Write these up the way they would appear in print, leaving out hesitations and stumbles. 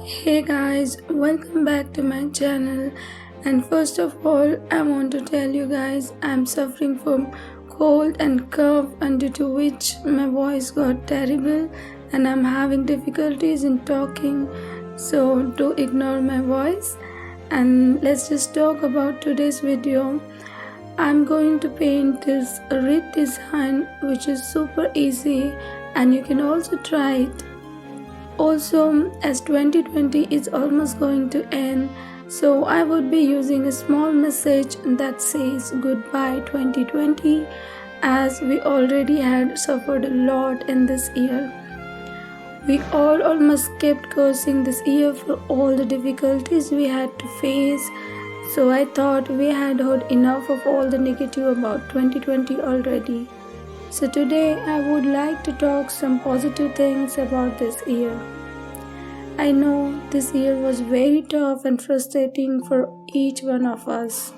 Hey guys, welcome back to my channel. And first of all, I want to tell you guys I'm suffering from cold and cough, and due to which my voice got terrible and I'm having difficulties in talking. So do ignore my voice and let's just talk about today's video. I'm going to paint this wreath design, which is super easy and you can also try it. Also, as 2020 is almost going to end, so I would be using a small message that says goodbye 2020, as we already had suffered a lot in this year. We all almost kept cursing this year for all the difficulties we had to face. So I thought we had heard enough of all the negative about 2020 already. So today I would like to talk some positive things about this year. I know this year was very tough and frustrating for each one of us.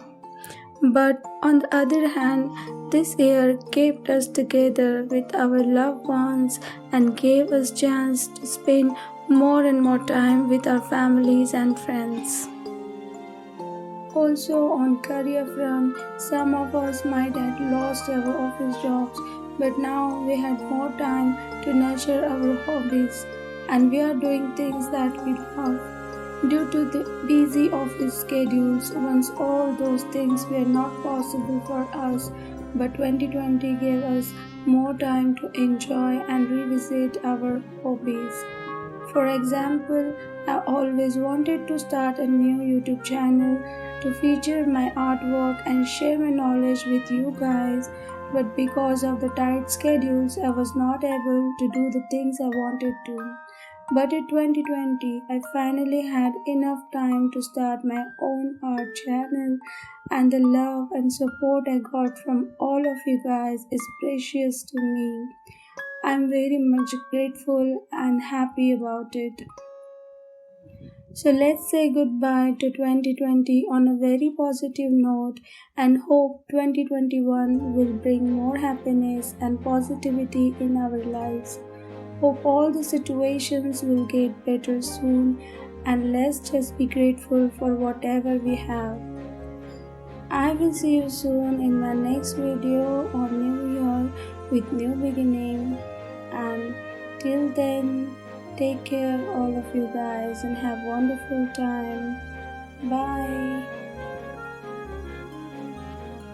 But on the other hand, this year kept us together with our loved ones and gave us chance to spend more and more time with our families and friends. Also on career front, some of us might have lost our office jobs, but now we had more time to nurture our hobbies and we are doing things that we love. Due to the busy office schedules, once all those things were not possible for us, but 2020 gave us more time to enjoy and revisit our hobbies. For example, I always wanted to start a new YouTube channel to feature my artwork and share my knowledge with you guys, but because of the tight schedules, I was not able to do the things I wanted to. But in 2020, I finally had enough time to start my own art channel, and the love and support I got from all of you guys is precious to me. I'm very much grateful and happy about it. So let's say goodbye to 2020 on a very positive note and hope 2021 will bring more happiness and positivity in our lives. Hope all the situations will get better soon and let's just be grateful for whatever we have. I will see you soon in my next video on New Year with new beginning, and till then, take care all of you guys and have wonderful time. Bye.